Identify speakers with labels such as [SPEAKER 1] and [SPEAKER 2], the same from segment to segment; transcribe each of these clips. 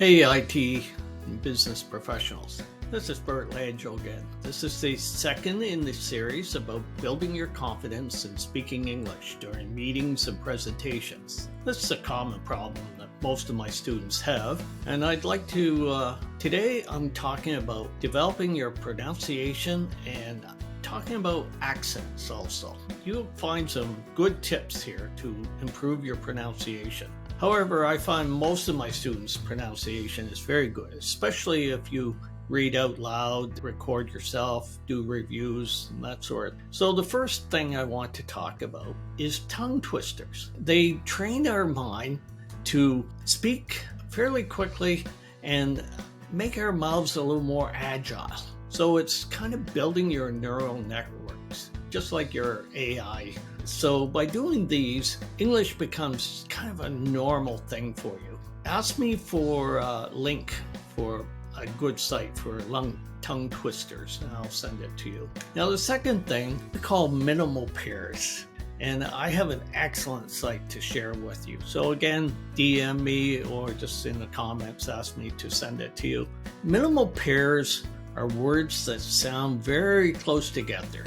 [SPEAKER 1] Hey, IT and business professionals. This is Bert Langell again. This is the second in the series about building your confidence in speaking English during meetings and presentations. This is a common problem that most of my students have, and I'd like to, today I'm talking about developing your pronunciation and talking about accents also. You'll find some good tips here to improve your pronunciation. However, I find most of my students' pronunciation is very good, especially if you read out loud, record yourself, do reviews, and that sort. So the first thing I want to talk about is tongue twisters. They train our mind to speak fairly quickly and make our mouths a little more agile. So it's kind of building your neural networks, just like your AI. So by doing these, English becomes kind of a normal thing for you. Ask me for a link for a good site for tongue twisters, and I'll send it to you. Now, the second thing we call minimal pairs, and I have an excellent site to share with you. So again, DM me or just in the comments, ask me to send it to you. Minimal pairs are words that sound very close together,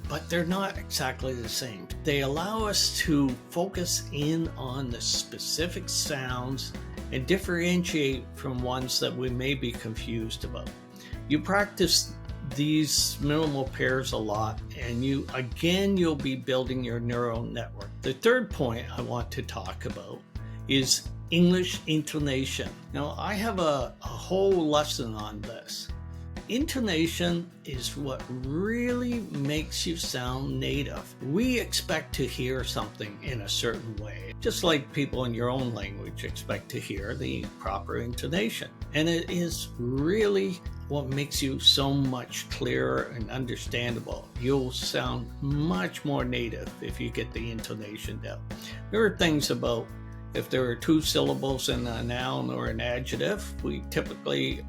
[SPEAKER 1] but they're not exactly the same. They allow us to focus in on the specific sounds and differentiate from ones that we may be confused about. You practice these minimal pairs a lot, and you'll be building your neural network. The third point I want to talk about is English intonation. Now, I have a whole lesson on this. Intonation is what really makes you sound native. We expect to hear something in a certain way, just like people in your own language expect to hear the proper intonation. And it is really what makes you so much clearer and understandable. You'll sound much more native if you get the intonation down. There are things about if there are two syllables in a noun or an adjective, we typically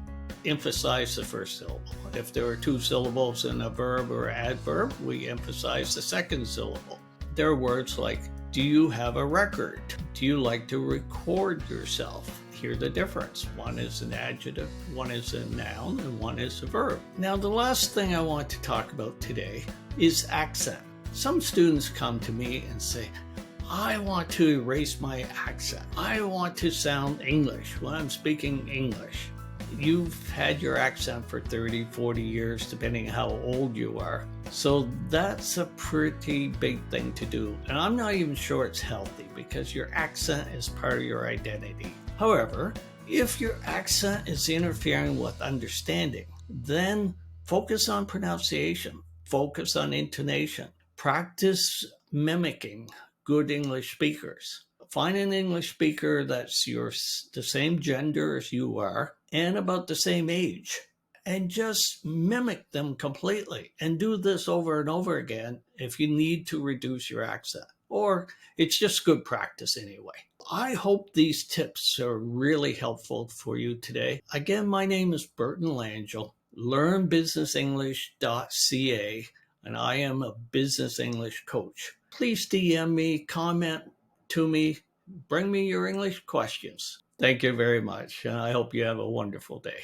[SPEAKER 1] emphasize the first syllable. If there are two syllables in a verb or adverb, we emphasize the second syllable. There are words like, do you have a record? Do you like to record yourself? Hear the difference. One is an adjective, one is a noun, and one is a verb. Now, the last thing I want to talk about today is accent. Some students come to me and say, I want to erase my accent. I want to sound English when I'm speaking English. You've had your accent for 30, 40 years, depending how old you are. So that's a pretty big thing to do. And I'm not even sure it's healthy because your accent is part of your identity. However, if your accent is interfering with understanding, then focus on pronunciation, focus on intonation, practice mimicking good English speakers. Find an English speaker that's the same gender as you are and about the same age, and just mimic them completely. And do this over and over again if you need to reduce your accent, or it's just good practice anyway. I hope these tips are really helpful for you today. Again, my name is Bert Langell, learnbusinessenglish.ca, and I am a business English coach. Please DM me, comment to me, bring me your English questions. Thank you very much, and I hope you have a wonderful day.